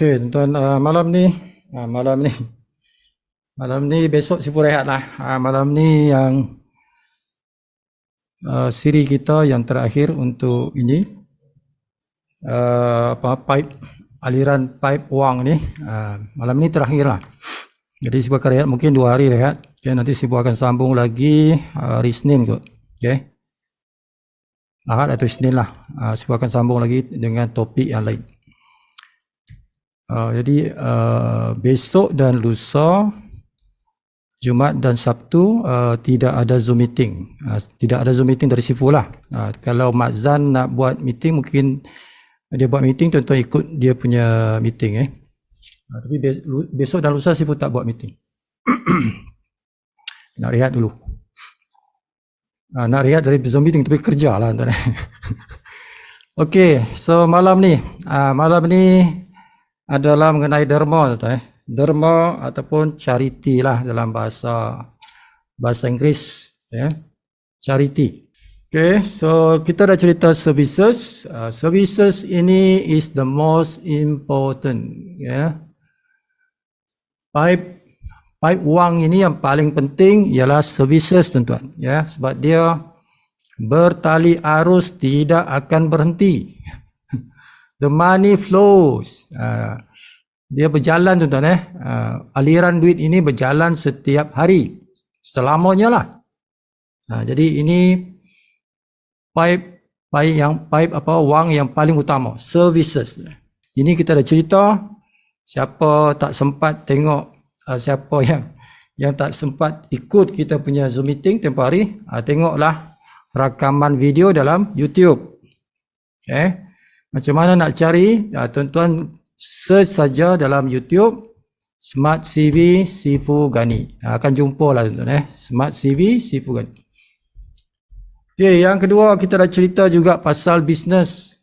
Okey, tuan-tuan, malam ni besok Sifu rehat lah. Malam ni yang siri kita yang terakhir untuk ini aliran pipe wang ni. Malam ni terakhir lah. Jadi Sifu akan rehat mungkin 2 hari rehat. Okay, nanti Sifu akan sambung lagi hari Senin kot. Okay. Ahad atau Senin lah. Sifu akan sambung lagi dengan topik yang lain. Jadi besok dan lusa, Jumaat dan Sabtu tidak ada Zoom meeting. Tidak ada Zoom meeting dari Sifu lah. Kalau Mak Zan nak buat meeting, mungkin dia buat meeting, tuan-tuan ikut dia punya meeting. Tapi besok dan lusa Sifu tak buat meeting. Nak rehat dulu. Nak rehat dari Zoom meeting, tapi kerja lah. Okey, so malam ni adalah mengenai derma, derma ataupun charity lah dalam bahasa Inggeris, charity. Okay, so kita dah cerita services. Services ini is the most important, Pipe wang ini yang paling penting ialah services, tuan-tuan, sebab dia bertali arus, tidak akan berhenti. The money flows. Dia berjalan, tuan-tuan. Aliran duit ini berjalan setiap hari, selamanya lah. Jadi ini wang yang paling utama, services. Ini kita dah cerita. Siapa tak sempat tengok, siapa yang tak sempat ikut kita punya Zoom meeting tempoh hari, tengoklah rakaman video dalam YouTube. Okay. Macam mana nak cari? Tuan-tuan search saja dalam YouTube Smart CV Sifu Ghani. Akan jumpa lah, tuan-tuan. Smart CV Sifu Ghani. Okay, yang kedua kita dah cerita juga pasal bisnes.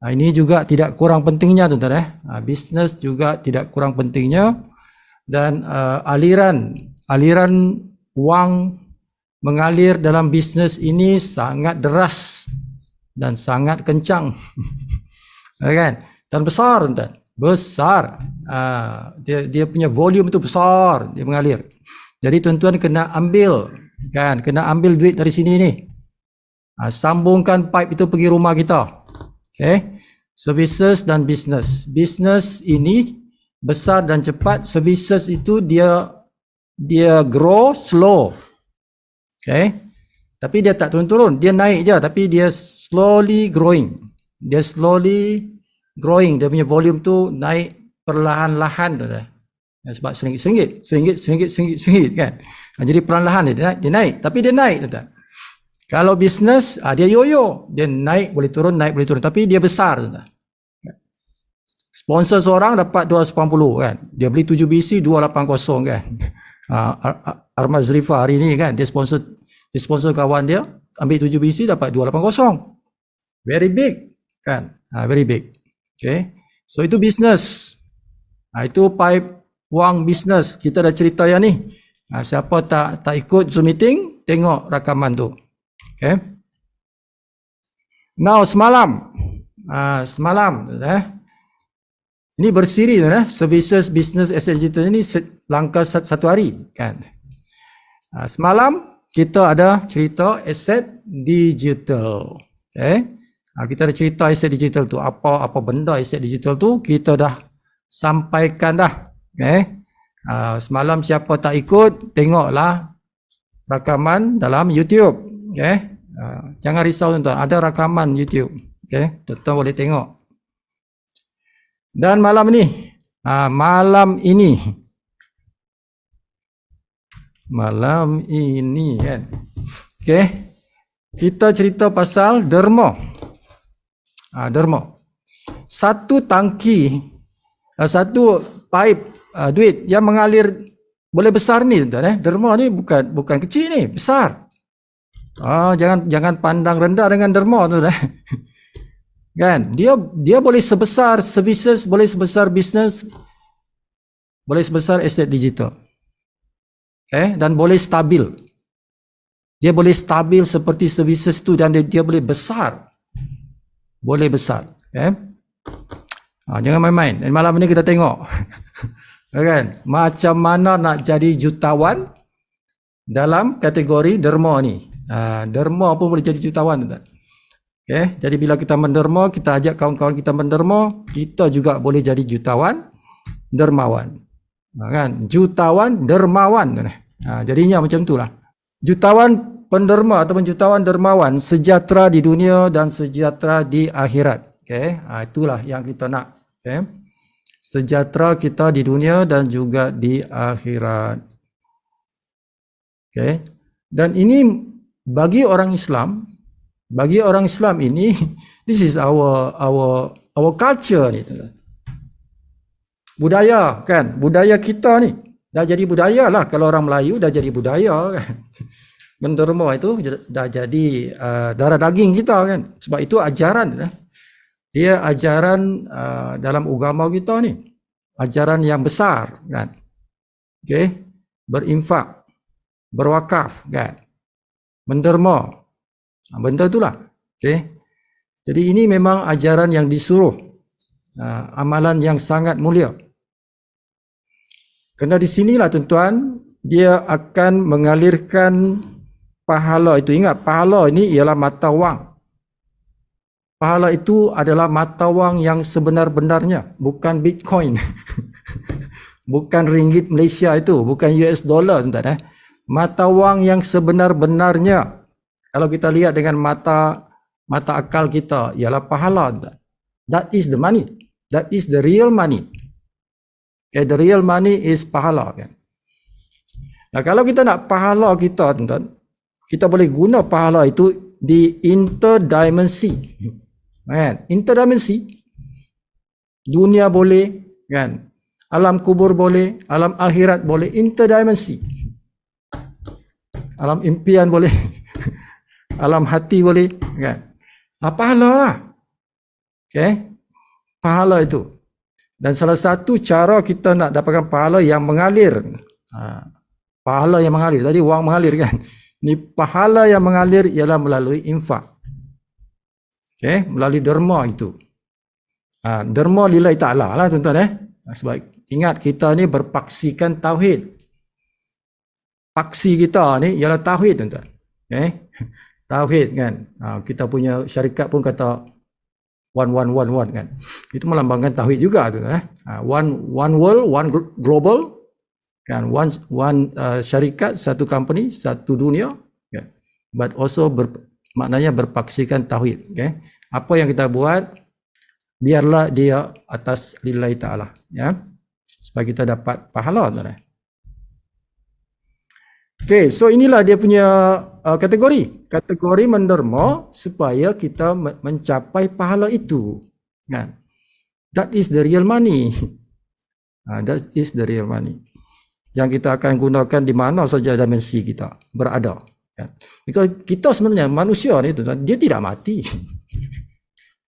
Ini juga tidak kurang pentingnya, tuan-tuan. Bisnes juga tidak kurang pentingnya. Dan aliran wang mengalir dalam bisnes ini sangat deras dan sangat kencang. Kan? Dan besar, tuan-tuan. Besar. Dia punya volume itu besar, dia mengalir. Jadi tuan-tuan kena ambil, kan? Kena ambil duit dari sini ni. Sambungkan pipe itu pergi rumah kita. Okay? Services dan business. Business ini besar dan cepat. Services itu dia grow slow. Okay? Tapi dia tak turun-turun, dia naik je, tapi dia slowly growing. Dia punya volume tu naik perlahan-lahan, tuan-tuan. Sebab RM1 kan. Jadi perlahan-lahan dia naik, tapi dia naik, tuan-tuan. Kalau bisnes, dia yo-yo, dia naik boleh turun, tapi dia besar, tuan-tuan. Sponsor seorang dapat 280 kan. Dia beli 7 BC 280 kan. Armaz Rifa hari ni kan, dia sponsor kawan dia, ambil 7 BC dapat 280. Very big kan. Very big. Okay. So itu bisnes. Itu pipe wang bisnes. Kita dah cerita yang ni. Siapa tak ikut Zoom meeting, tengok rakaman tu. Okay. Now semalam ini bersiri, services business asset digital ini langkah 1 hari kan. Semalam kita ada cerita aset digital. Okay. Kita ada cerita aset digital tu, apa benda aset digital tu kita dah sampaikan dah. Okay. Semalam siapa tak ikut, tengoklah rakaman dalam YouTube. Okay. Jangan risau, tuan-tuan, ada rakaman YouTube. Okay. Tuan-tuan boleh tengok. Dan malam ini kan. Okay. Kita cerita pasal derma. Derma. Satu tangki, satu pipe duit yang mengalir boleh besar ni, tuan-tuan. Derma ni bukan kecil ni, besar. Jangan pandang rendah dengan derma, tuan-tuan. Kan? Dia boleh sebesar services, boleh sebesar business, boleh sebesar aset digital. Okay? Dan boleh stabil. Dia boleh stabil seperti services tu, dan dia boleh besar. Boleh besar. Okay? Jangan main-main. Dan malam ni kita tengok. Kan? Macam mana nak jadi jutawan dalam kategori derma ni. Derma pun boleh jadi jutawan, tuan. Okay? Jadi bila kita menderma, kita ajak kawan-kawan kita menderma, kita juga boleh jadi jutawan dermawan. Kan? Jutawan dermawan. Jadinya macam itulah. Jutawan penderma ataupun jutawan dermawan sejahtera di dunia dan sejahtera di akhirat. Okay? Itulah yang kita nak. Okay? Sejahtera kita di dunia dan juga di akhirat. Okay? Dan ini bagi orang Islam, ini, this is our culture ni. Budaya kan, budaya kita ni dah jadi budaya lah. Kalau orang Melayu dah jadi budaya kan. Menderma itu dah jadi darah daging kita kan. Sebab itu ajaran. Dia ajaran dalam agama kita ni. Ajaran yang besar kan. Okay. Berinfak. Berwakaf kan. Menderma. Benda itulah. Okay. Jadi ini memang ajaran yang disuruh. Amalan yang sangat mulia. Kerana di sinilah tuan-tuan, dia akan mengalirkan pahala itu. Ingat, pahala ini ialah mata wang. Pahala itu adalah mata wang yang sebenar-benarnya, bukan Bitcoin. Bukan ringgit Malaysia itu, bukan US dollar, tuan-tuan. Mata wang yang sebenar-benarnya. Kalau kita lihat dengan mata akal kita, ialah pahala. That is the money. That is the real money. Okay, the real money is pahala. Kan? Nah, kalau kita nak pahala kita, tuan-tuan, kita boleh guna pahala itu di interdimensi. Kan? Interdimensi. Dunia boleh, kan? Alam kubur boleh, alam akhirat boleh, interdimensi. Alam impian boleh. Alam hati boleh, kan? Pahala lah. Okay? Pahala itu. Dan salah satu cara kita nak dapatkan pahala yang mengalir. Pahala yang mengalir. Tadi wang mengalir kan? Ini pahala yang mengalir ialah melalui infak. Okay? Melalui derma itu. Derma lillahi ta'ala lah tuan-tuan. Sebab ingat kita ni berpaksikan tauhid. Paksi kita ni ialah tauhid tuan-tuan. Okay? Tauhid kan. Kita punya syarikat pun kata 1111 kan. Itu melambangkan tauhid juga tu one world, one global kan, one syarikat, satu company, satu dunia kan. But also maknanya berpaksikan tauhid, okay? Apa yang kita buat biarlah dia atas lillahi ta'ala ya. Supaya kita dapat pahala tuan. Okay, so inilah dia punya kategori menderma supaya kita mencapai pahala itu kan. That is the real money. That is the real money yang kita akan gunakan di mana saja dimensi kita berada kan. Because kita sebenarnya manusia ni tu, dia tidak mati.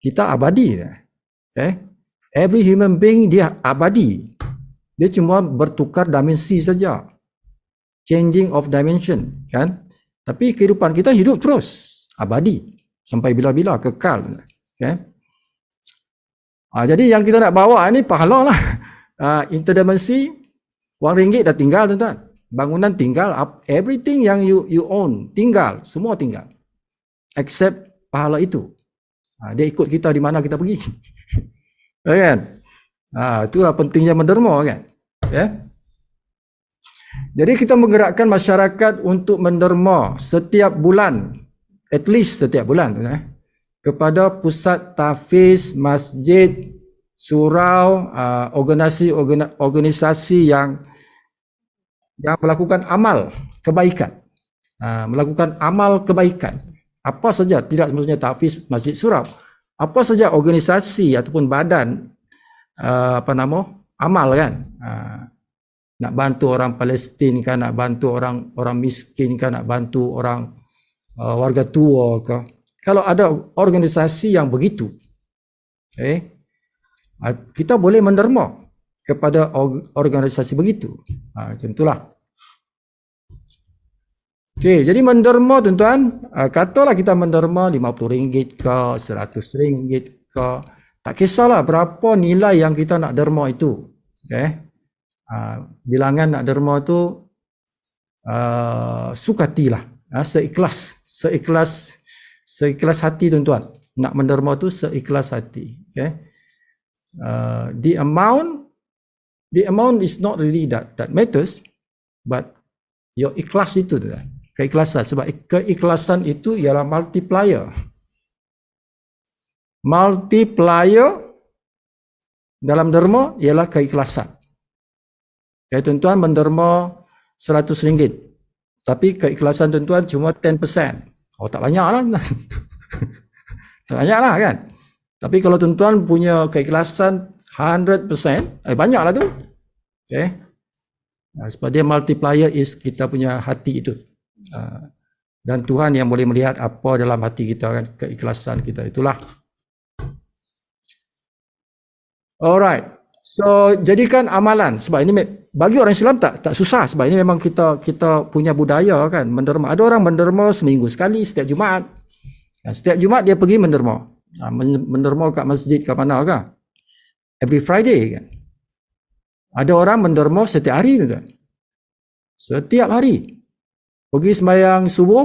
Kita abadi. Okay? Every human being dia abadi. Dia cuma bertukar dimensi saja. Changing of dimension kan. Tapi kehidupan kita hidup terus abadi sampai bila-bila, kekal. Okay? Jadi yang kita nak bawa ni pahala lah. Interdimensi, wang ringgit dah tinggal tuan-tuan. Bangunan tinggal, everything yang you own tinggal, semua tinggal. Except pahala itu. Dia ikut kita di mana kita pergi. Kan? Itulah pentingnya menderma kan. Okay? Jadi kita menggerakkan masyarakat untuk menderma setiap bulan, at least setiap bulan kepada pusat tahfiz, masjid, surau, organisasi yang melakukan amal kebaikan. Melakukan amal kebaikan. Apa saja, tidak maksudnya tahfiz, masjid, surau. Apa saja organisasi ataupun badan amal kan. Nak bantu orang Palestin kan, nak bantu orang miskin kan, nak bantu orang warga tua ke. Kalau ada organisasi yang begitu, kita boleh menderma kepada organisasi begitu. Macam itulah. Jadi menderma tuan-tuan, katalah kita menderma RM50 ke, RM100 ke, Tak kisahlah berapa nilai yang kita nak derma itu. Okay. Bilangan nak derma tu sukatilah, seikhlas hati tuan-tuan. Nak menderma tu seikhlas hati. Okay. The amount is not really that matters, but your ikhlas itu tu, keikhlasan. Sebab keikhlasan itu ialah multiplier. Multiplier dalam derma ialah keikhlasan. Okay, tuan-tuan menderma RM100, tapi keikhlasan tuan-tuan cuma 10%. Oh, tak banyak lah. Tak banyak lah kan. Tapi kalau tuan-tuan punya keikhlasan 100%, banyak lah tu. Okay. Sebab dia multiplier is kita punya hati itu. Dan Tuhan yang boleh melihat apa dalam hati kita kan, keikhlasan kita itulah. Alright. So jadikan amalan. Sebab ini bagi orang Islam tak susah, sebab ini memang kita punya budaya kan, menderma. Ada orang menderma seminggu sekali, setiap Jumaat. Setiap Jumaat dia pergi menderma. Menderma kat masjid kat mana ke? Every Friday kan. Ada orang menderma setiap hari tu kan. Setiap hari. Pergi sembahyang subuh,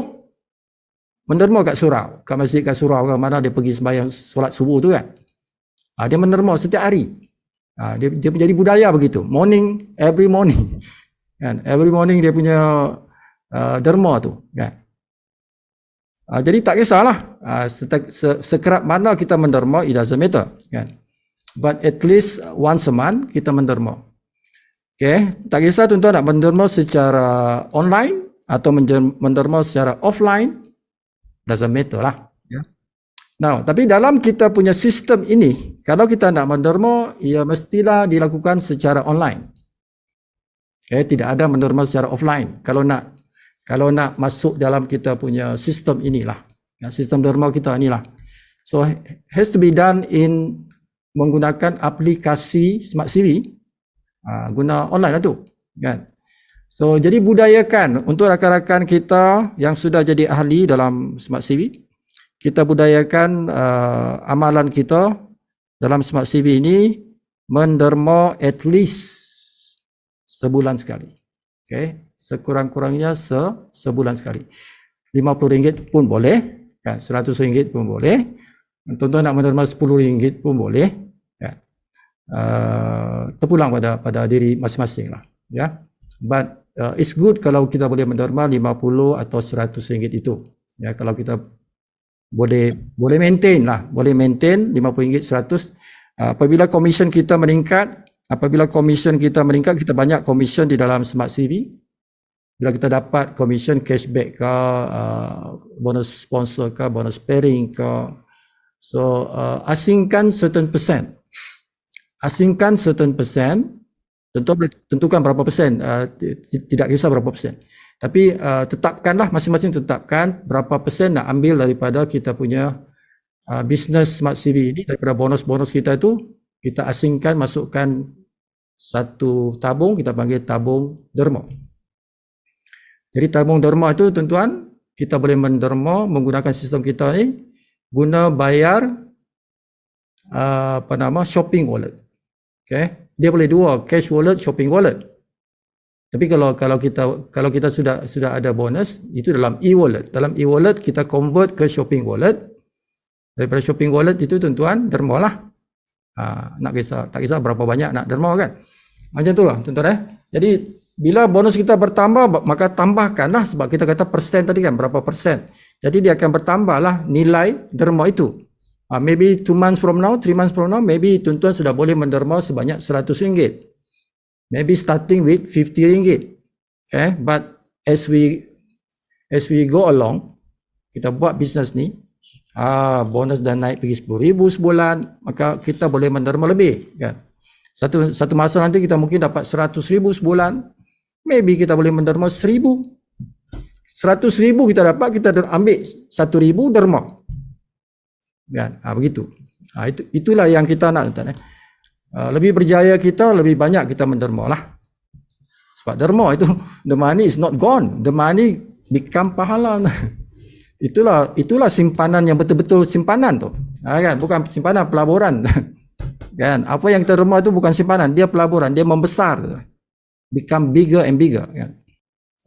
menderma kat surau, kat masjid kat surau ke mana dia pergi sembahyang solat subuh tu kan. Dia menderma setiap hari. Dia menjadi budaya begitu. Morning, every morning. Kan? Every morning dia punya derma tu. Kan? Jadi tak kisahlah. Sekerap mana kita menderma, it doesn't matter. Kan? But at least once a month kita menderma. Okay? Tak kisah tuan-tuan nak menderma secara online atau menderma secara offline, doesn't matter lah. Nah, tapi dalam kita punya sistem ini, kalau kita nak menderma, ia mestilah dilakukan secara online. Tidak ada menderma secara offline. Kalau nak masuk dalam kita punya sistem inilah, sistem derma kita inilah. So has to be done in menggunakan aplikasi Smart CV, guna online lah tu, kan? So jadi budayakan untuk rakan-rakan kita yang sudah jadi ahli dalam Smart CV. Kita budayakan amalan kita dalam Smart CV ini menderma at least sebulan sekali. Okay. Sekurang-kurangnya sebulan sekali. RM50 pun boleh, kan? RM100 pun boleh. Tuan-tuan nak menderma RM10 pun boleh. Kan? Terpulang pada diri masing-masing lah. Ya. But it's good kalau kita boleh menderma RM50 atau RM100 itu. Ya, kalau kita boleh maintain lah, boleh maintain RM50, RM100. Apabila komisen kita meningkat, kita banyak komisen di dalam Smart CV. Bila kita dapat komisen cashback ke, bonus sponsor ke, bonus pairing ke, so asingkan certain percent. Tentu boleh tentukan berapa persen, tidak kisah berapa persen. Tapi tetapkanlah, masing-masing tetapkan berapa persen nak ambil daripada kita punya business Smart CV ini, daripada bonus-bonus kita itu, kita asingkan, masukkan satu tabung, kita panggil tabung derma. Jadi tabung derma itu tuan-tuan, kita boleh menderma menggunakan sistem kita ni, guna bayar shopping wallet. Okay? Dia boleh dua, cash wallet, shopping wallet. Tapi kalau kita sudah ada bonus, itu dalam e-wallet. Dalam e-wallet kita convert ke shopping wallet. Daripada shopping wallet itu tuan-tuan derma lah. Tak kisah berapa banyak nak derma kan. Macam itulah tuan-tuan. Jadi bila bonus kita bertambah, maka tambahkanlah, sebab kita kata persen tadi kan, berapa persen. Jadi dia akan bertambahlah nilai derma itu. Maybe 2 months from now, 3 months from now, maybe tuan-tuan sudah boleh menderma sebanyak RM100. Maybe starting with RM50. Okay, but as we go along, kita buat bisnes ni, bonus dah naik pergi RM10,000 sebulan, maka kita boleh menderma lebih, kan? Satu masa nanti kita mungkin dapat RM100,000 sebulan, maybe kita boleh menderma RM1,000. RM100,000 kita dapat, kita ambil RM1,000 derma, kan? Begitu. Itulah yang kita nak, tuan-tuan. Lebih berjaya kita, lebih banyak kita menderma lah. Sebab derma itu, the money is not gone, the money become pahala. Itulah simpanan yang betul-betul simpanan tu. Kan? Bukan simpanan, pelaburan. Kan? Apa yang kita derma itu bukan simpanan, dia pelaburan, dia membesar. Become bigger and bigger. Kan?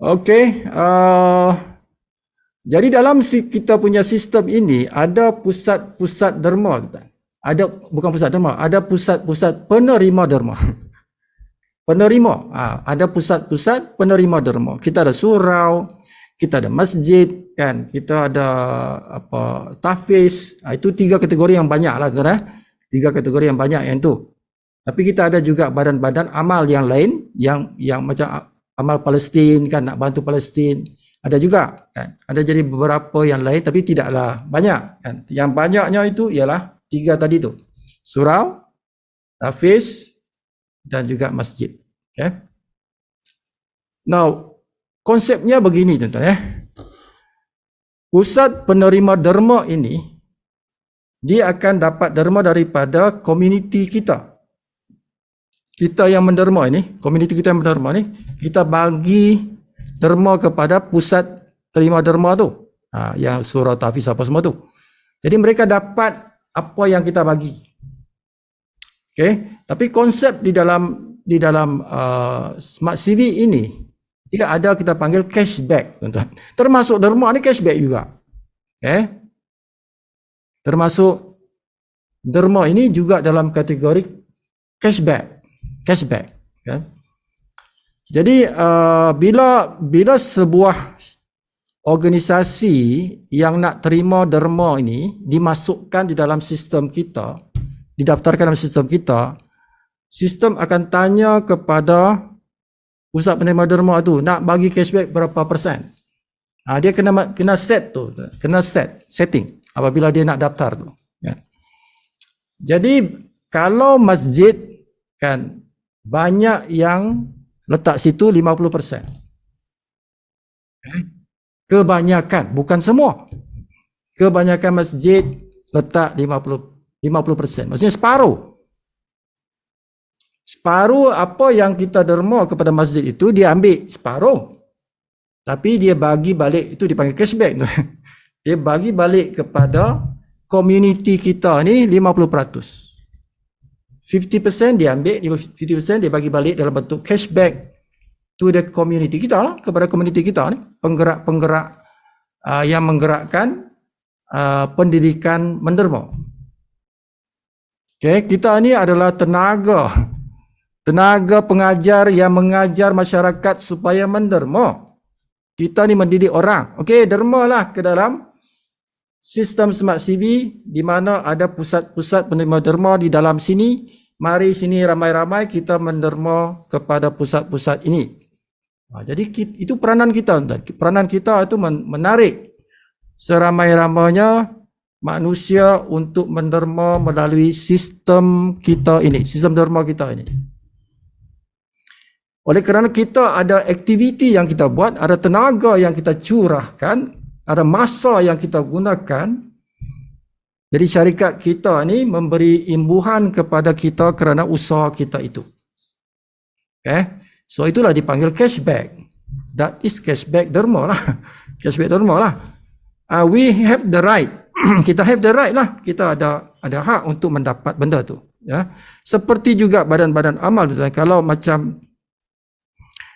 Okey, jadi dalam kita punya sistem ini ada pusat-pusat derma. Ada, bukan pusat derma, ada pusat-pusat penerima derma. Penerima, ada pusat-pusat penerima derma. Kita ada surau, kita ada masjid, kan? Kita ada apa, tahfiz. Itu 3 kategori yang banyak lah, tuan. 3 kategori yang banyak yang tu. Tapi kita ada juga badan-badan amal yang lain, yang macam amal Palestin, kan, nak bantu Palestin. Ada juga, kan? Ada jadi beberapa yang lain, tapi tidaklah banyak, kan? Yang banyaknya itu ialah 3 tadi tu. Surau, tahfiz dan juga masjid. Okay. Now, konsepnya begini, tuan-tuan. Pusat penerima derma ini, dia akan dapat derma daripada komuniti kita. Kita yang menderma ini, komuniti kita yang menderma ni, kita bagi derma kepada pusat terima derma tu. Yang surau, tahfiz apa semua tu. Jadi mereka dapat apa yang kita bagi. Okay. Tapi konsep di dalam Smart CV ini, dia ada kita panggil cashback, tuan-tuan. Termasuk derma ni cashback juga. Okay. Termasuk derma ini juga dalam kategori cashback. Kan? Jadi bila sebuah organisasi yang nak terima derma ini dimasukkan di dalam sistem kita, didaftarkan dalam sistem kita, sistem akan tanya kepada pusat penerima derma tu nak bagi cashback berapa persen. Dia kena set tu, setting apabila dia nak daftar tu. Ya. Jadi kalau masjid, kan, banyak yang letak situ 50%. Kebanyakan, bukan semua. Kebanyakan masjid letak 50%. Maksudnya separuh. Separuh apa yang kita derma kepada masjid itu dia ambil separuh. Tapi dia bagi balik, itu dipanggil cashback. Dia bagi balik kepada komuniti kita ni 50%. 50% dia ambil, 50% dia bagi balik dalam bentuk cashback to the community kita lah, kepada komuniti kita ni, penggerak-penggerak yang menggerakkan pendidikan menderma. Okay, kita ni adalah tenaga pengajar yang mengajar masyarakat supaya menderma. Kita ni mendidik orang. Okey, dermalah ke dalam sistem Smart CV di mana ada pusat-pusat penerima derma di dalam sini. Mari sini ramai-ramai kita menderma kepada pusat-pusat ini. Jadi itu peranan kita. Peranan kita itu menarik seramai-ramainya manusia untuk menderma melalui sistem kita ini, sistem derma kita ini. Oleh kerana kita ada aktiviti yang kita buat, ada tenaga yang kita curahkan, ada masa yang kita gunakan. Jadi syarikat kita ni memberi imbuhan kepada kita kerana usaha kita itu. Okay? So itulah dipanggil cashback. That is cashback derma lah. Cashback derma lah. We have the right. Kita have the right lah. Kita ada hak untuk mendapat benda tu. Ya. Seperti juga badan-badan amal tu. Kalau macam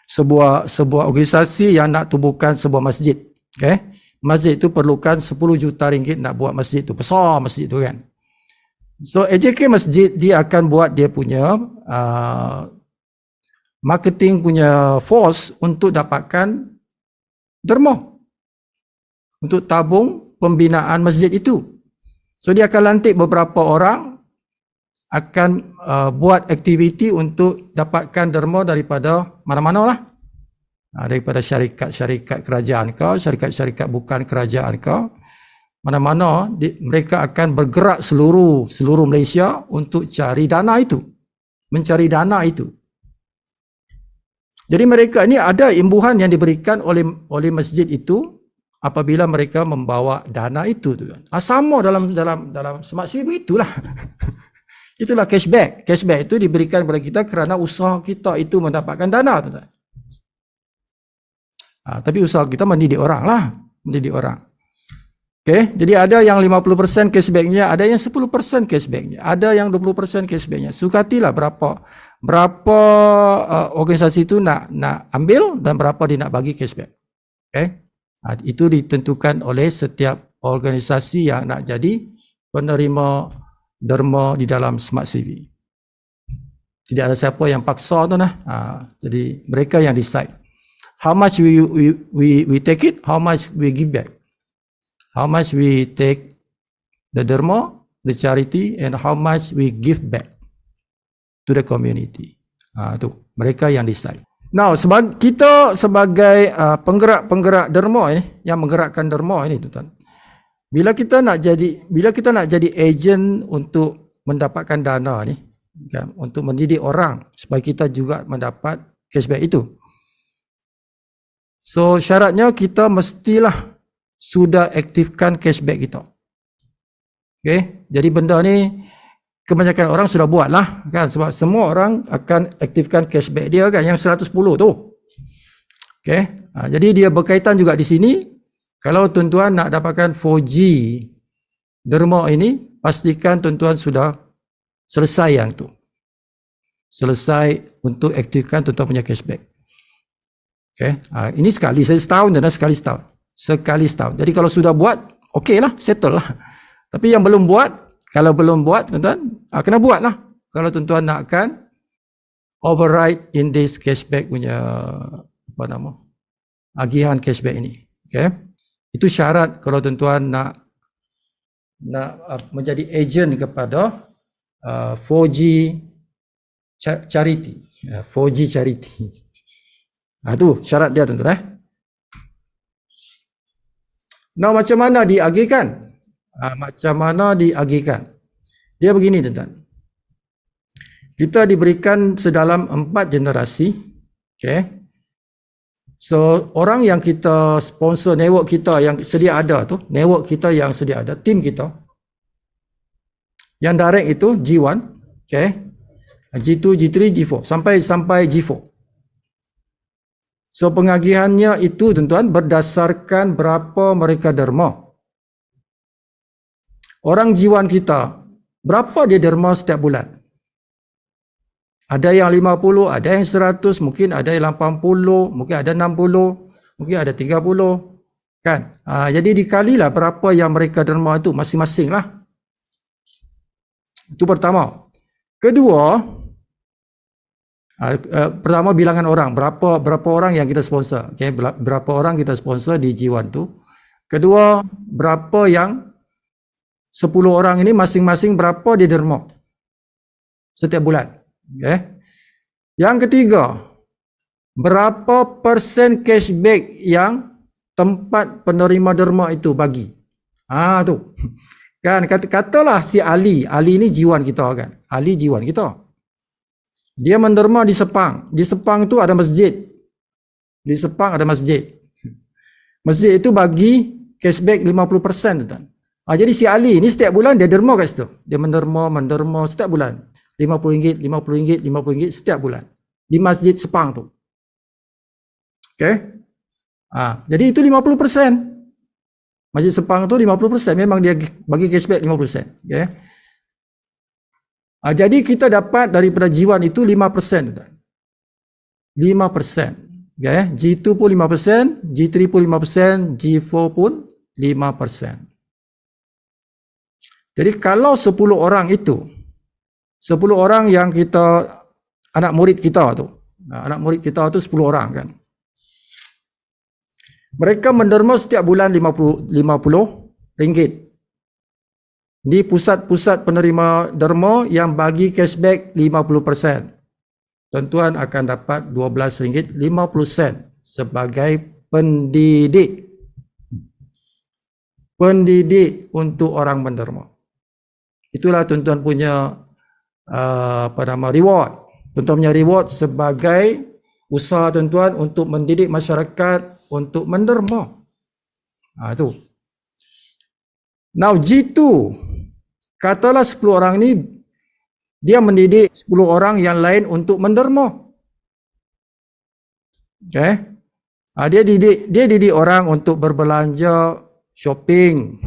sebuah organisasi yang nak tubuhkan sebuah masjid. Okay? Masjid itu perlukan 10 juta ringgit nak buat masjid itu. Besar masjid itu kan. So AJK Masjid dia akan buat dia punya marketing punya force untuk dapatkan derma. Untuk tabung pembinaan masjid itu. So dia akan lantik beberapa orang akan buat aktiviti untuk dapatkan derma daripada mana-mana lah. Daripada syarikat-syarikat kerajaan kau, syarikat-syarikat bukan kerajaan kau, mana-mana mereka akan bergerak seluruh Malaysia untuk cari dana itu, mencari dana itu. Jadi mereka ini ada imbuhan yang diberikan oleh masjid itu apabila mereka membawa dana itu. Sama dalam Smart CV itulah. Itulah cashback. Cashback itu diberikan kepada kita kerana usaha kita itu mendapatkan dana. Tapi usaha kita mendidik orang lah. Mendidik orang. Okay, jadi ada yang 50% cashbacknya, ada yang 10% cashbacknya, ada yang 20% cashbacknya. Sukatilah berapa organisasi itu nak ambil dan berapa dia nak bagi cashback. Okay, itu ditentukan oleh setiap organisasi yang nak jadi penerima derma di dalam Smart CV. Tidak ada siapa yang paksa tu nah. Jadi mereka yang decide. How much we take it, how much we give back. How much we take the derma, the charity, and how much we give back to the community. Itu mereka yang decide. Now, kita sebagai penggerak-penggerak derma ini, yang menggerakkan derma ini, tuan. Bila kita nak jadi agent untuk mendapatkan dana ni, kan, untuk mendidik orang supaya kita juga mendapat cashback itu. So syaratnya kita mestilah sudah aktifkan cashback kita. Okay, jadi benda ni kebanyakan orang sudah buat lah, kan, sebab semua orang akan aktifkan cashback dia, kan, yang 110 tu. Okay, jadi dia berkaitan juga di sini. Kalau tuan-tuan nak dapatkan 4G derma ini, pastikan tuan-tuan sudah selesai yang tu. Selesai untuk aktifkan tuan-tuan punya cashback. Okay, ini sekali setahun dan sekali setahun. Jadi kalau sudah buat, okey lah, settle lah. Tapi yang belum buat, kalau belum buat, tuan-tuan, kena buat lah. Kalau tuan-tuan nakkan override in this cashback punya, agihan cashback ini. Okay, itu syarat kalau tuan-tuan nak menjadi agent kepada 4G charity. 4G charity. Itu syarat dia, tuan-tuan. Now, macam mana diagihkan? Macam mana diagihkan? Dia begini, tuan-tuan. Kita diberikan sedalam 4 generasi. Okay. So, orang yang kita sponsor, network kita yang sedia ada tu, tim kita. Yang direct itu G1, okay. G2, G3, G4, sampai G4. So pengagihannya itu, tuan-tuan, berdasarkan berapa mereka derma. Orang G1 kita, berapa dia derma setiap bulan? Ada yang 50, ada yang 100, mungkin ada yang 80, mungkin ada 60, mungkin ada 30, kan? Jadi dikalilah berapa yang mereka derma itu masing-masing lah. Itu pertama. Kedua, pertama bilangan orang, berapa orang yang kita sponsor, okay? Berapa orang kita sponsor di G1 tu. Kedua, berapa yang 10 orang ini masing-masing berapa dia derma setiap bulan, okay? Yang ketiga, berapa persen cashback yang tempat penerima derma itu bagi. Tu kan, katalah si Ali ni G1 kita, kan, Ali G1 kita. Dia menderma di Sepang. Di Sepang tu ada masjid. Masjid itu bagi cashback 50%, tuan. Jadi si Ali ni setiap bulan dia derma kat situ. Dia menderma setiap bulan. RM50 setiap bulan. Di masjid Sepang tu. Okay. Jadi itu 50%. Masjid Sepang tu 50%. Memang dia bagi cashback 50%. Okay. Jadi kita dapat daripada G1 itu 5%. 5%. Okay. G2 pun 5%, G3 pun 5%, G4 pun 5%. Jadi kalau 10 orang itu, 10 orang yang kita, anak murid kita tu 10 orang, kan. Mereka menderma setiap bulan RM50 di pusat-pusat penerima derma yang bagi cashback 50%. Tuan-tuan akan dapat RM12.50 sebagai pendidik untuk orang menderma. Itulah tuan-tuan punya reward. Tuan-tuan punya reward sebagai usaha tuan-tuan untuk mendidik masyarakat untuk menderma. Itu. Now G2, katalah 10 orang ni dia mendidik 10 orang yang lain untuk menderma. Okay. Dia didik orang untuk berbelanja shopping,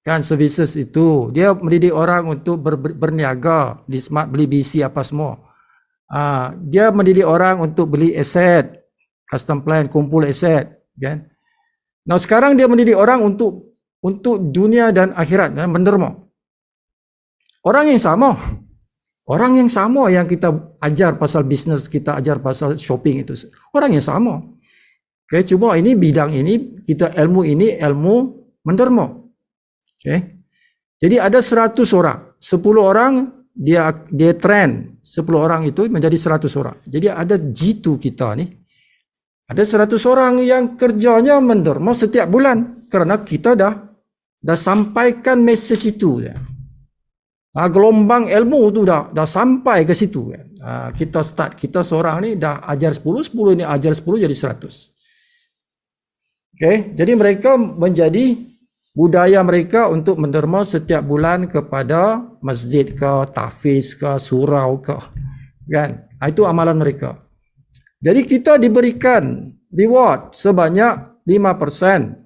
kan services itu. Dia mendidik orang untuk berniaga di smart, beli BC apa semua. Dia mendidik orang untuk beli aset, custom plan, kumpul aset, kan. Nah, sekarang dia mendidik orang untuk dunia dan akhirat, kan, menderma. Orang yang sama yang kita ajar pasal bisnes, kita ajar pasal shopping itu. Orang yang sama. Okay, cuma ini bidang ini, ilmu menderma. Okay. Jadi ada 100 orang. 10 orang dia train 10 orang itu menjadi 100 orang. Jadi ada G2 kita ni. Ada 100 orang yang kerjanya menderma setiap bulan. Kerana kita dah sampaikan message itu. Gelombang ilmu tu dah sampai ke situ. Kita seorang ni dah ajar 10 ni ajar 10 jadi 100. Okay, jadi mereka menjadi budaya mereka untuk menderma setiap bulan kepada masjid ke, tahfiz ke, surau ke, kan? Itu amalan mereka. Jadi kita diberikan reward sebanyak 5%.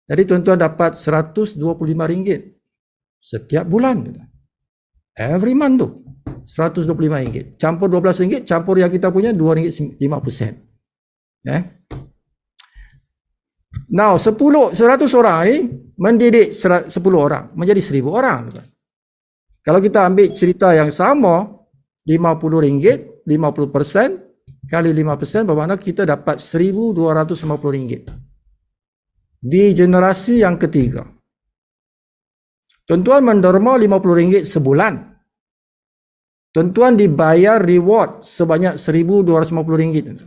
Jadi tuan-tuan dapat RM125 setiap bulan. Every month tu RM125. Campur RM12, campur yang kita punya RM2.50. Now 100 orang ni mendidik 10 orang menjadi 1000 orang. Kalau kita ambil cerita yang sama, RM50, 50% kali 5% bermakna kita dapat RM1250 di generasi yang ketiga. Tuan-tuan menderma RM50 sebulan. Tuan-tuan dibayar reward sebanyak RM1250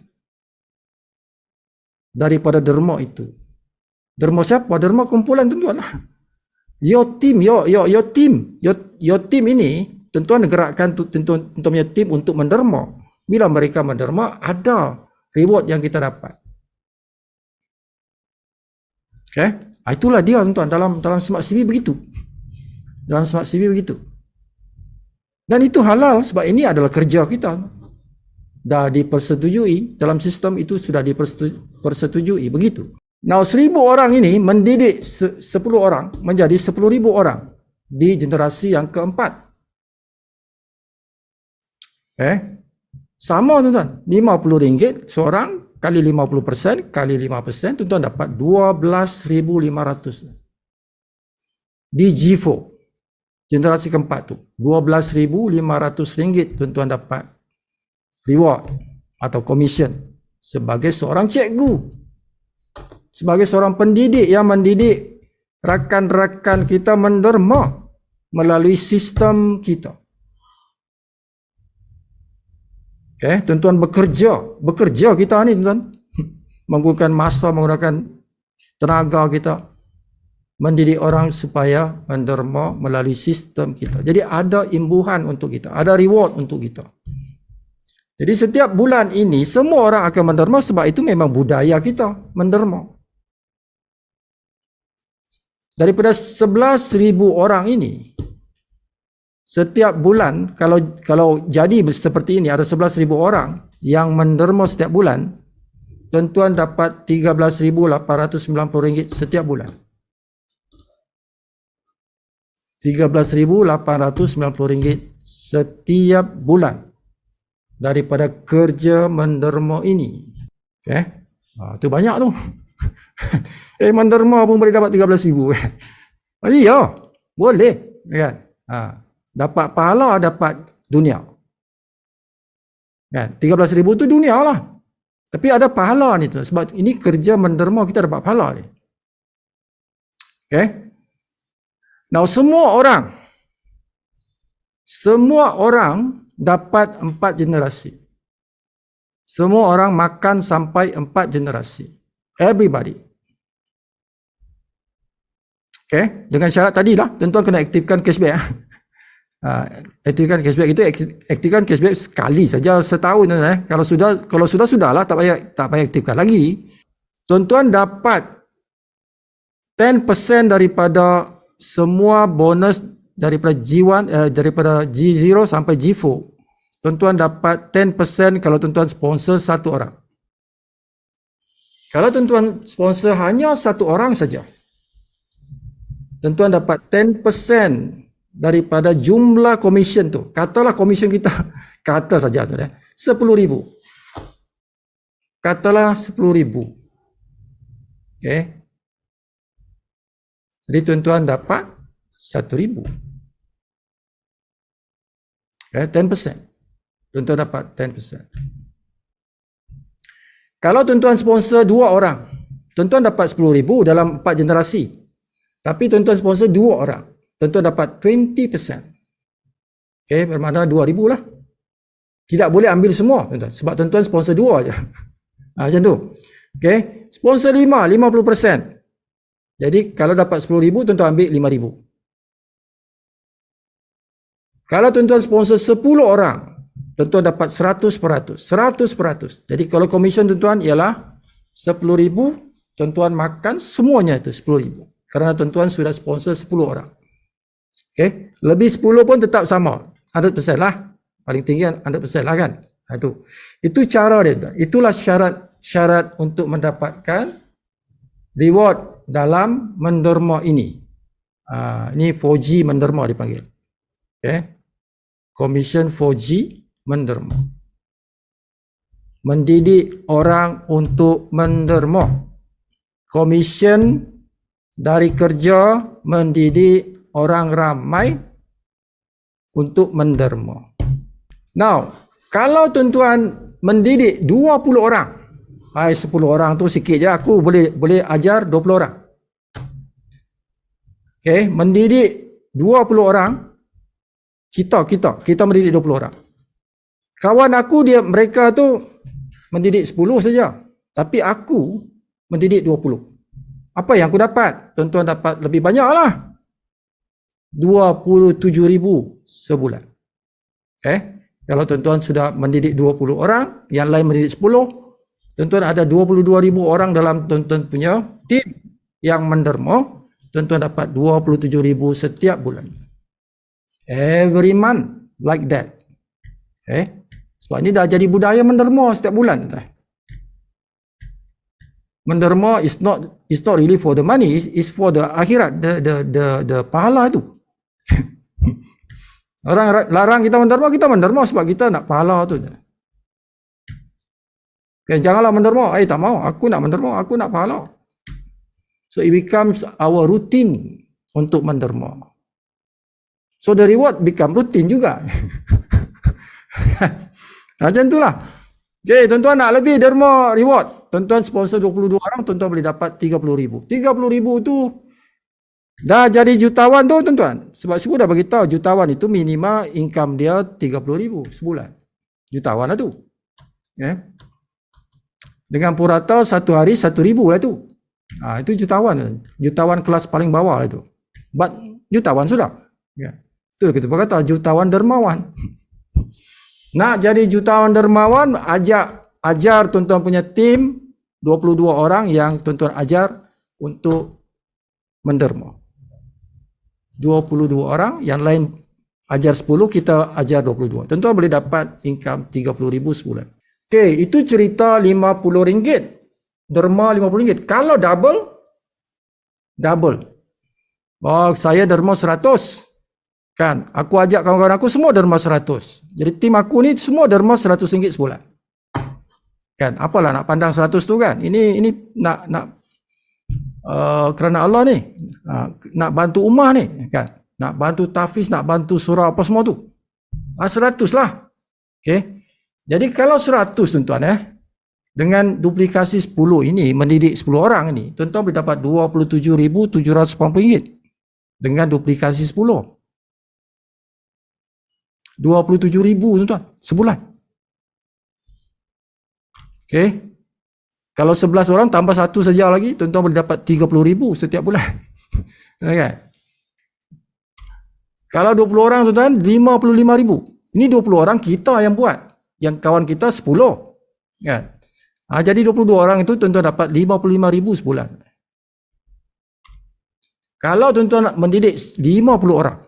daripada derma itu. Derma siapa? Derma kumpulan tuan-tuan lah. Your team ini, tuan-tuan gerakkan tuan-tuan punya team untuk menderma. Bila mereka menderma, ada reward yang kita dapat. Okay? Itulah dia tuan-tuan dalam Smart CV begitu. Dalam Smart CV begitu. Dan itu halal sebab ini adalah kerja kita. Dah dipersetujui, dalam sistem itu sudah dipersetujui begitu. Now 1000 orang ini mendidik 10 orang menjadi 10,000 orang di generasi yang keempat. Sama tuan-tuan, RM50 seorang kali 50% kali 5%, tuan-tuan dapat 12,500. Di G4 generasi keempat tu RM12,500 tuan-tuan dapat reward atau commission sebagai seorang cikgu, sebagai seorang pendidik yang mendidik rakan-rakan kita menderma melalui sistem kita. Okay, tuan-tuan bekerja kita ni tuan, menggunakan masa, menggunakan tenaga kita mendidik orang supaya menderma melalui sistem kita. Jadi ada imbuhan untuk kita, ada reward untuk kita. Jadi setiap bulan ini semua orang akan menderma sebab itu memang budaya kita menderma. Daripada 11,000 orang ini, setiap bulan kalau jadi seperti ini ada 11,000 orang yang menderma setiap bulan, tuan-tuan dapat RM13,890 setiap bulan. RM13,890 setiap bulan daripada kerja menderma ini. Itu banyak tu. Menderma pun boleh dapat 13,000. Ya, boleh kan? Dapat pahala, dapat dunia. Kan? 13,000 tu dunia lah. Tapi ada pahala ni tu. Sebab ini kerja menderma kita dapat pahala ni. Now semua orang dapat 4 generasi. Semua orang makan sampai 4 generasi. Everybody. Dengan syarat tadi lah, tuan-tuan kena aktifkan cashback. Aktifkan cashback itu, aktifkan cashback sekali saja setahun. Kalau sudah sudahlah, tak payah aktifkan lagi. Tuan-tuan dapat 10% daripada semua bonus daripada G1, daripada G0 sampai G4. Tuan-tuan dapat 10% kalau tuan-tuan sponsor satu orang. Kalau tuan-tuan sponsor hanya satu orang saja, tuan-tuan dapat 10% daripada jumlah komisen tu. Katalah komisen kita, kata saja tu 10,000. Katalah 10,000. Okey. Jadi tuan-tuan dapat 1,000. Okay, 10%. Tuan-tuan dapat 10%. Kalau tuan-tuan sponsor 2 orang, tuan-tuan dapat 10,000 dalam 4 generasi. Tapi tuan-tuan sponsor 2 orang, tuan-tuan dapat 20%. Okey, bermakna 2,000 lah. Tidak boleh ambil semua, tuan-tuan, sebab tuan-tuan sponsor 2 aja. Macam tu. Okey, sponsor 5, 50%. Jadi kalau dapat 10,000, tuan-tuan ambil 5,000. Kalau tuan-tuan sponsor 10 orang, tuan-tuan dapat 100%. 100%. Jadi kalau komisen tuan-tuan ialah 10,000, tuan-tuan makan semuanya itu 10,000. Kerana tuan-tuan sudah sponsor 10 orang. Okey, lebih 10 pun tetap sama. 100% lah. Paling tinggi 100% lah kan. Itu cara dia. Itulah syarat untuk mendapatkan reward dalam menderma ini. Ini 4G menderma dipanggil. Okey. Komisen 4G menderma. Mendidik orang untuk menderma. Komisen dari kerja mendidik orang ramai untuk menderma. Now, kalau tuan-tuan mendidik 20 orang, 10 orang tu sikit je, aku boleh ajar 20 orang. Okey, mendidik 20 orang, kita mendidik 20 orang. Kawan aku mereka tu mendidik 10 saja, tapi aku mendidik 20. Apa yang aku dapat? Tuan-tuan dapat lebih banyak lah. 27,000 sebulan. Okey, kalau tuan-tuan sudah mendidik 20 orang, yang lain mendidik 10, tuan-tuan ada 22,000 orang dalam tuan-tuan punya tim yang menderma, tuan-tuan dapat 27,000 setiap bulan. Every month like that. Okay. Sebab ini dah jadi budaya menderma setiap bulan. Menderma is not really for the money, is for the akhirat, the pahala tu. Orang larang kita menderma sebab kita nak pahala tu. Okay, janganlah menderma. Tak mau. Aku nak menderma, aku nak pahala. So it becomes our routine untuk menderma. So the reward become routine juga. Macam itulah. Okay, tuan-tuan nak lebih derma reward. Tuan-tuan sponsor 22 orang, tuan-tuan boleh dapat 30,000. 30,000 tu dah jadi jutawan tu tuan-tuan. Sebab saya dah beritahu jutawan itu minima income dia 30,000 sebulan. Jutawan lah tu. Okay. Dengan purata satu hari 1,000 lah tu. Itu jutawan. Jutawan kelas paling bawah lah tu. But jutawan sudah. Yeah. Itu kita berkata jutawan dermawan. Nak jadi jutawan dermawan, ajar tuan-tuan punya tim 22 orang yang tuan-tuan ajar untuk menderma. 22 orang, yang lain ajar 10, kita ajar 22. Tuan-tuan boleh dapat income 30,000 sebulan. Okey, itu cerita RM50. Derma RM50. Kalau double. Oh, saya derma 100. Kan, aku ajak kawan-kawan aku semua derma 100. Jadi tim aku ni semua derma RM100 sebulan. Kan, apalah nak pandang 100 tu kan. Ini nak kerana Allah ni. Nak bantu ummah ni kan. Nak bantu tahfiz, nak bantu surah apa semua tu. 100 lah. Okey. Jadi kalau 100 tuan-tuan dengan duplikasi 10 ini mendidik 10 orang ni, tuan-tuan boleh dapat RM27,780 dengan duplikasi 10. 27,000 tuan-tuan sebulan. Okey. Kalau 11 orang tambah 1 saja lagi, tuan-tuan boleh dapat 30,000 setiap bulan. Okay. Kalau 20 orang tuan-tuan 55,000. Ini 20 orang kita yang buat. Yang kawan kita 10. Kan? Jadi 22 orang itu tuan-tuan dapat 55,000 sebulan. Kalau tuan-tuan nak mendidik 50 orang,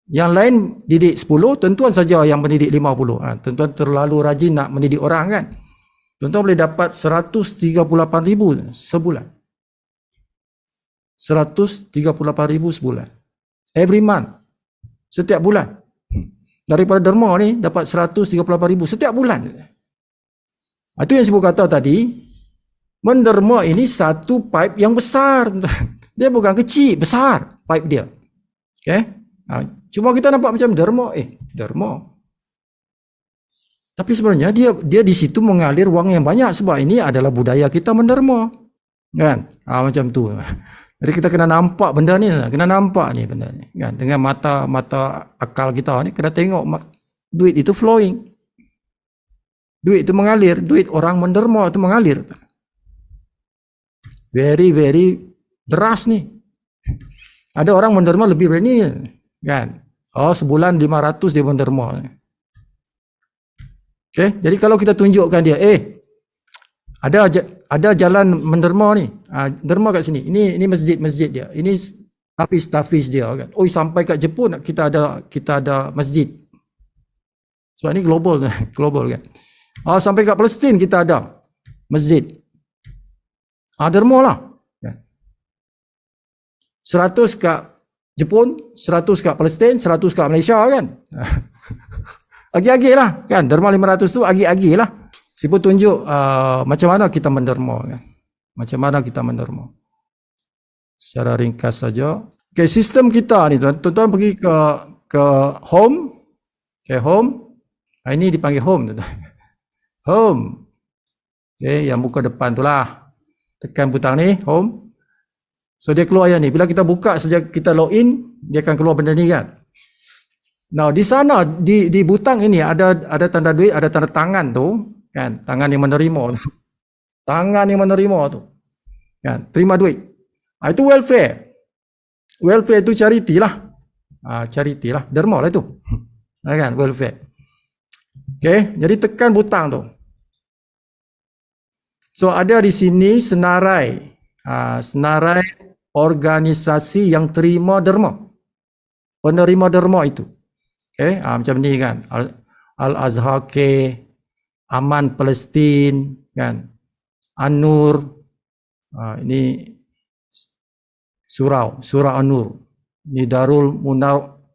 yang lain didik 10, tuan-tuan saja yang mendidik 50. Tuan-tuan terlalu rajin nak mendidik orang kan. Tuan-tuan boleh dapat 138,000 sebulan. 138,000 sebulan. Every month. Setiap bulan. Daripada derma ni dapat 138,000 setiap bulan. Itu yang saya kata tadi, menderma ini satu pipe yang besar. Dia bukan kecil, besar pipe dia. Okay? Cuma kita nampak macam derma. Derma. Tapi sebenarnya dia di situ mengalir wang yang banyak sebab ini adalah budaya kita menderma. Kan? Macam tu. Jadi kita kena nampak benda ni, kena nampak ni benda ni. Kan? Dengan mata akal kita ni kena tengok duit itu flowing. Duit itu mengalir, duit orang menderma itu mengalir. Very deras ni. Ada orang menderma lebih dari ni, kan? Sebulan 500 dia menderma. Okay? Jadi kalau kita tunjukkan dia, ada jalan menderma ni. Derma kat sini. Ini masjid dia. Ini tafis dia kan. Sampai kat Jepun kita ada masjid. Sebab ni global kan. Sampai kat Palestin kita ada masjid. Derma lah. 100 kat Jepun, 100 kat Palestin, 100 kat Malaysia kan. Agi-agi lah kan. Derma 500 tu agi-agi lah. Ibu tunjuk macam mana kita menderma kan. Macam mana kita menderma. Secara ringkas saja. Okay, sistem kita ni tuan-tuan pergi ke home. Okay, home. Ini dipanggil home tuan-tuan. Home. Okay, yang muka depan tu lah. Tekan butang ni, home. So dia keluar yang ni. Bila kita buka sejak kita login, dia akan keluar benda ni kan. Now di sana di butang ini ada tanda duit, ada tanda tangan tu. Kan, tangan yang menerima tu. Tangan yang menerima tu. Kan, terima duit. Itu welfare. Welfare itu charity lah. Charity lah. Derma lah itu. Kan, welfare. Okay, jadi tekan butang tu. So ada di sini senarai. Senarai organisasi yang terima derma. Penerima derma itu. Okay, macam ni kan. Al-Azhar K, Aman Palestin kan, An-Nur, ini surau An-Nur, ini Darul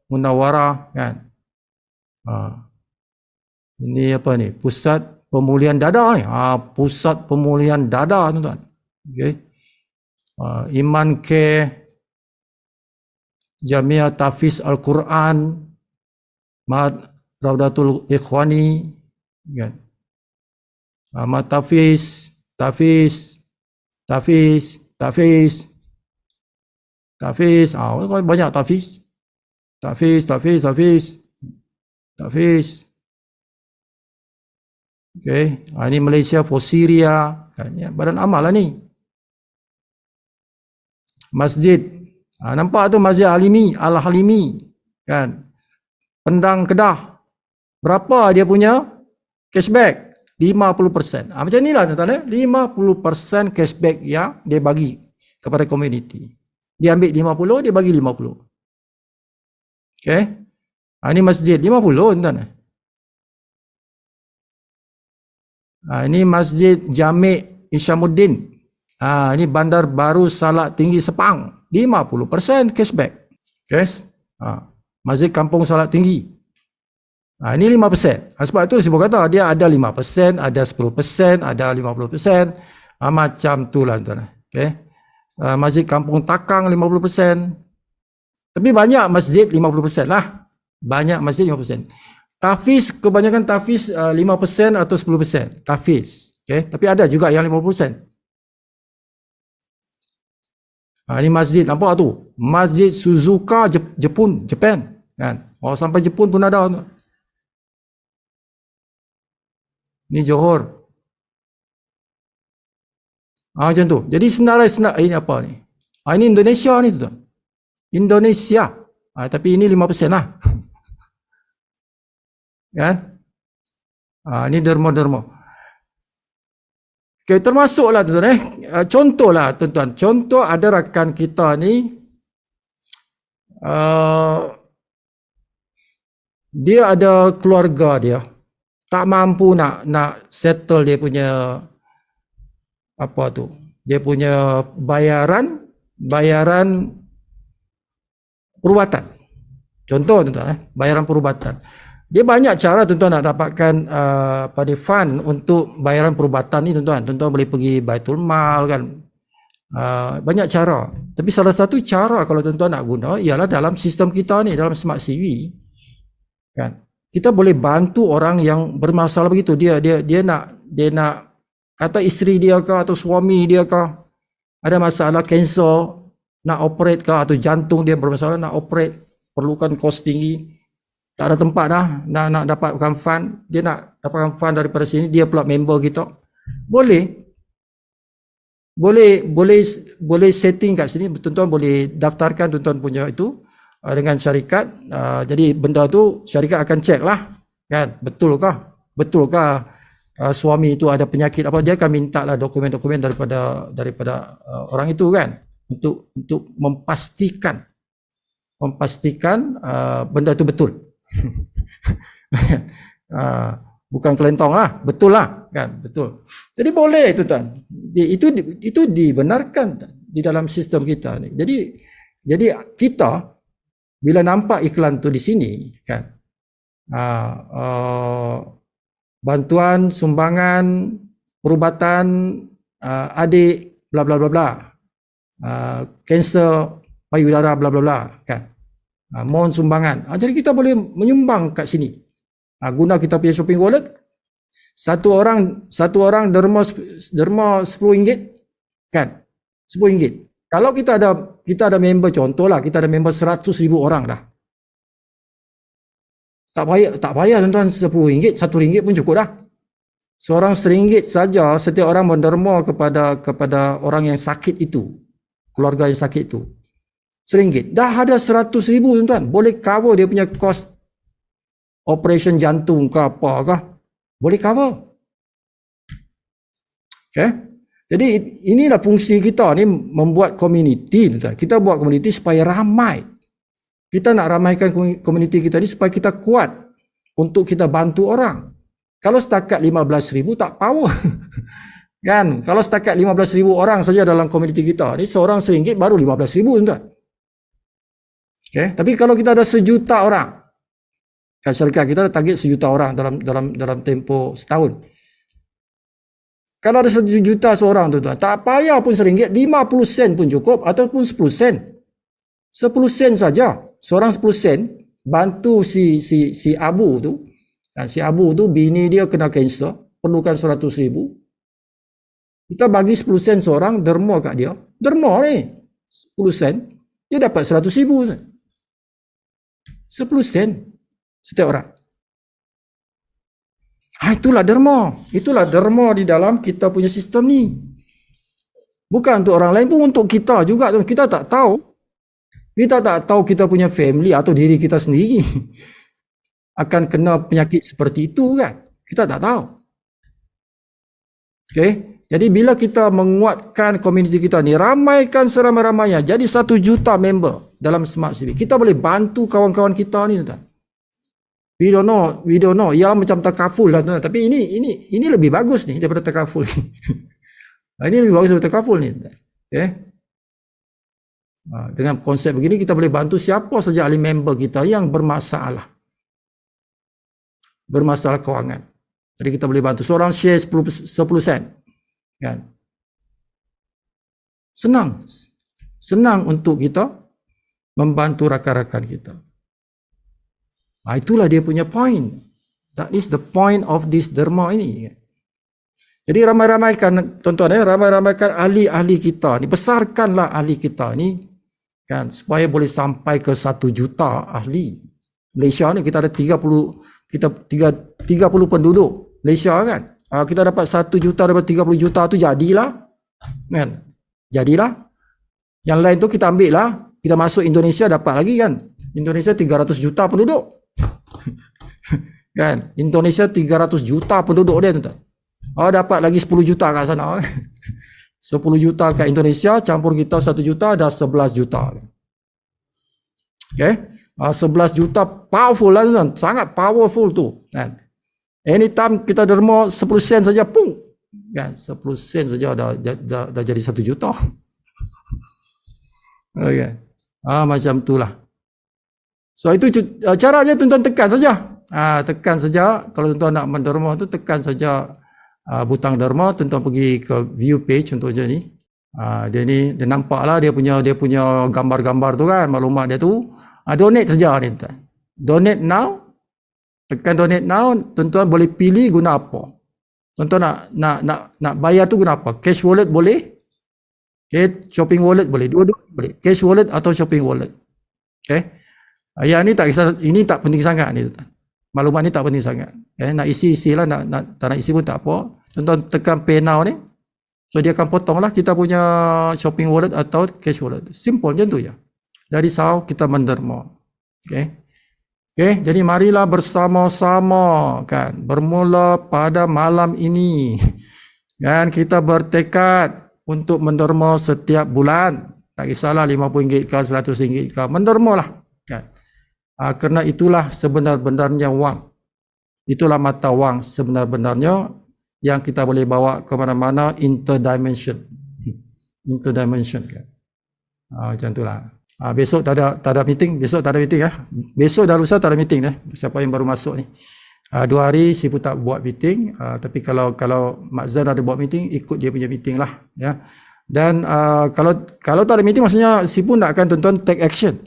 Munawwarah kan, ini apa ni, pusat pemulihan dada ni, pusat pemulihan dada tuan-tuan. Okay. Iman K, Jamiah Tahfiz Al-Quran, Ma'had Raudatul Ikhwani kan. Tahfiz, banyak tahfiz. Okay, ini Malaysia for Syria kan, ya, badan amal lah ni. Masjid, nampak tu Masjid Al-Halimi kan, Pendang Kedah. Berapa dia punya cashback? 50%. Macam inilah tuan-tuan, 50% cashback yang dia bagi kepada community. Dia ambil 50, dia bagi 50. Okay. Ini masjid 50 tuan-tuan. Ini Masjid Jami' Isyamuddin. Ini Bandar Baru Salak Tinggi Sepang. 50% cashback. Yes. Masjid Kampung Salak Tinggi. Ini 5%. Sebab itu saya kata dia ada 5%, ada 10%, ada 50%. Macam tu lah tuan. Okay. Masjid Kampung Takang 50%. Tapi banyak masjid 50% lah. Banyak masjid 50%. Tahfiz, kebanyakan tahfiz 5% atau 10%. Tahfiz. Okay. Tapi ada juga yang 50%. Ini masjid, nampak tu? Masjid Suzuka Japan. Kan? Sampai Jepun pun ada. Ni Johor. Macam tu. Jadi senarai ini apa ni? Ini Indonesia ni tuan. Indonesia. Tapi ini 5% lah. Kan? Ini derma-derma. Okay, termasuklah tuan-tuan. Contohlah tuan-tuan. Contoh ada rakan kita ni. Dia ada keluarga dia. tak mampu nak settle dia punya apa tu, dia punya bayaran perubatan. Contoh tuan-tuan, bayaran perubatan. Dia banyak cara tuan-tuan nak dapatkan pada fund untuk bayaran perubatan ni tuan-tuan. Tuan-tuan boleh pergi Baitul Mal kan. Banyak cara. Tapi salah satu cara kalau tuan-tuan nak guna ialah dalam sistem kita ni, dalam Smart CV kan. Kita boleh bantu orang yang bermasalah begitu. Dia nak kata isteri dia ke atau suami dia ke ada masalah kanser, nak operate ke, atau jantung dia bermasalah nak operate, perlukan kos tinggi, tak ada tempat dah nak dapatkan fund, dia nak dapatkan fund daripada sini, dia pula member kita, boleh setting kat sini, tuan-tuan boleh daftarkan tuan-tuan punya itu dengan syarikat. Jadi benda tu syarikat akan check lah kan, betulkah suami itu ada penyakit apa, dia akan minta lah dokumen-dokumen daripada orang itu kan, untuk memastikan benda itu betul. Bukan kelentong lah, betul lah kan, betul. Jadi boleh tuan-tuan, itu dibenarkan di dalam sistem kita ni. Jadi kita bila nampak iklan tu di sini kan, bantuan sumbangan perubatan adik bla bla bla bla, kanser payudara bla bla bla kan, mohon sumbangan. Jadi kita boleh menyumbang kat sini, guna kita punya shopping wallet. Satu orang derma RM10 kan, RM10. Kalau kita ada member, contohlah kita ada member 100,000 orang dah, tak payah tuan-tuan RM10, RM1 pun cukup dah. Seorang RM1 saja, setiap orang menderma kepada orang yang sakit itu, keluarga yang sakit itu, RM1. Dah ada 100,000 tuan-tuan, boleh cover dia punya kos operation jantung ke apa ke, boleh cover. Okay? Jadi inilah fungsi kita ni, membuat community tuan-tuan. Kita buat community supaya ramai. Kita nak ramaikan community kita ni supaya kita kuat untuk kita bantu orang. Kalau setakat 15,000 tak power. Kan? Kalau setakat 15,000 orang saja dalam community kita ni, seorang RM1 baru 15,000 tuan-tuan. Okay? Tapi kalau kita ada 1,000,000 orang, kan syarikat kita ada target 1,000,000 orang dalam tempoh setahun. Kalau ada 1,000,000 seorang tuan-tuan, tak payah pun RM1, 50 sen pun cukup, ataupun 10 sen. 10 sen saja. Seorang 10 sen bantu si Abu tu. Dan si Abu tu bini dia kena kanser, perlukan 100,000. Kita bagi 10 sen seorang, derma kat dia. Derma ni 10 sen, dia dapat 100,000 tu. 10 sen setiap orang. Itulah derma. Itulah derma di dalam kita punya sistem ni. Bukan untuk orang lain pun, untuk kita juga. Kita tak tahu. Kita tak tahu kita punya family atau diri kita sendiri akan kena penyakit seperti itu kan. Kita tak tahu. Okay. Jadi bila kita menguatkan komuniti kita ni, ramaikan seramai-ramainya, jadi 1,000,000 member dalam Smart CV. Kita boleh bantu kawan-kawan kita ni tuan. We don't know. Ya macam takaful lah tuan. Tapi ini lebih bagus ni daripada takaful. Ini lebih bagus daripada takaful ni. Okay. Dengan konsep begini kita boleh bantu siapa saja ahli member kita yang bermasalah kewangan. Jadi kita boleh bantu seorang share 10 sen. Kan? Senang untuk kita membantu rakan-rakan kita. Itulah dia punya point. That is the point of this derma ini. Jadi ramai-ramaikan tuan-tuan, ramai-ramaikan ahli-ahli kita ni, besarkanlah ahli kita ni kan, supaya boleh sampai ke 1,000,000 ahli. Malaysia ni kita ada 30 penduduk Malaysia kan. Kita dapat 1,000,000 daripada 30 juta tu jadilah kan. Jadilah. Yang lain tu kita ambil lah, kita masuk Indonesia dapat lagi kan. Indonesia 300 juta penduduk. Kan? Indonesia 300 juta penduduk dia tuan-tuan. Dapat lagi 10 juta kat sana. 10 juta kat Indonesia campur kita 1 juta dah 11 juta. Okay? 11 juta powerful lah tuan. Sangat powerful tu kan. Anytime kita derma 10 sen saja, pung. Kan, 10 sen saja dah jadi 1 juta. Okay. Macam itulah. So itu caranya tuan-tuan tekan saja. Tekan saja. Kalau tuan-tuan nak menderma tu, tekan saja butang derma. Tuan-tuan pergi ke view page contohnya ni. Dia ni, dia nampaklah dia punya gambar-gambar tu kan, maklumat dia tu. Donate saja ni tuan. Donate now. Tekan donate now, tuan-tuan boleh pilih guna apa. Tuan-tuan nak bayar tu guna apa? Cash wallet boleh. Okay, shopping wallet boleh. Dua-dua boleh. Cash wallet atau shopping wallet. Okay. Yang ni tak kisah, ini tak penting sangat ni tuan. Maklumat ni tak penting sangat. Okay, nak isi lah, tak nak isi pun tak apa. Tuan-tuan tekan pay now ni. So dia akan potong lah kita punya shopping wallet atau cash wallet. Simple macam tu je. Dari sao kita menderma. Okay. Okay, jadi marilah bersama-sama kan, bermula pada malam ini kan, kita bertekad untuk menderma setiap bulan, tak kisahlah RM50 ke RM100 ke, menderma lah kan. Kerana itulah sebenar-benarnya wang, itulah mata wang sebenar-benarnya yang kita boleh bawa ke mana-mana, interdimension kan. Macam itulah. Besok tak ada meeting, besok tak ada meeting ya. Besok dan lusa tak ada meeting dah. Siapa yang baru masuk ni. 2 hari Sipu tak buat meeting, tapi kalau Mak Zan ada buat meeting, ikut dia punya meeting lah ya. Dan kalau tak ada meeting, maksudnya Sipu nak akan tuan-tuan take action.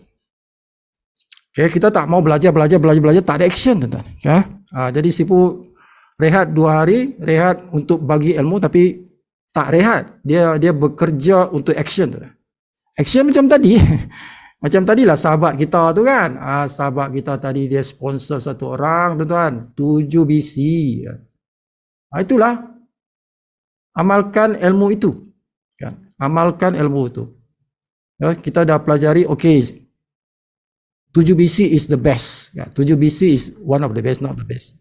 Okay, kita tak mau belajar, tak ada action tuan-tuan ya. Jadi Sipu rehat 2 hari, rehat untuk bagi ilmu, tapi tak rehat. Dia bekerja untuk action tuan-tuan. Action macam tadi. Macam tadilah sahabat kita tu kan. Sahabat kita tadi dia sponsor satu orang tuan-tuan. 7 BC. Itulah. Amalkan ilmu itu. Kan? Amalkan ilmu itu. Ya, kita dah pelajari, okay, 7 BC is the best. Ya, 7 BC is one of the best, not the best.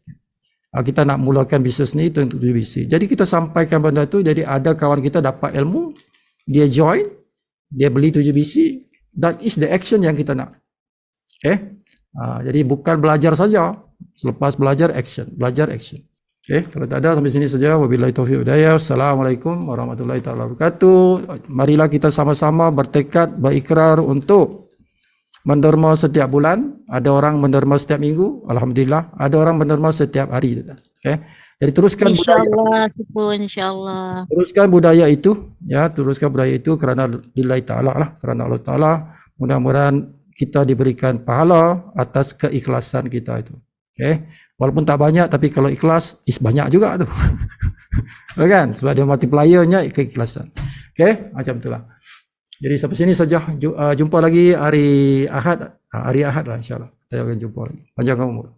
Kita nak mulakan bisnes ni untuk 7 BC. Jadi kita sampaikan benda tu. Jadi ada kawan kita dapat ilmu. Dia join. Dia beli 7 BC, that is the action yang kita nak. Okay? Jadi bukan belajar saja, selepas belajar action, Okay? Kalau tak ada, sampai sini saja. Wabillahi taufiq hidayah. Assalamualaikum warahmatullahi wabarakatuh. Marilah kita sama-sama bertekad, berikrar untuk menderma setiap bulan. Ada orang menderma setiap minggu, alhamdulillah. Ada orang menderma setiap hari. Okay? Jadi teruskan InsyaAllah, insyaAllah. Teruskan budaya itu, ya, teruskan budaya itu kerana lillahi ta'ala lah, kerana Allah Ta'ala. Mudah-mudahan kita diberikan pahala atas keikhlasan kita itu. Okay? Walaupun tak banyak, tapi kalau ikhlas, banyak juga tu. Kan? Sebab dia multipliernya keikhlasan. Okay? Macam itulah. Jadi sampai sini saja. Jumpa lagi hari Ahad. Hari Ahad lah insyaAllah. Kita akan jumpa lagi. Panjangkan umur.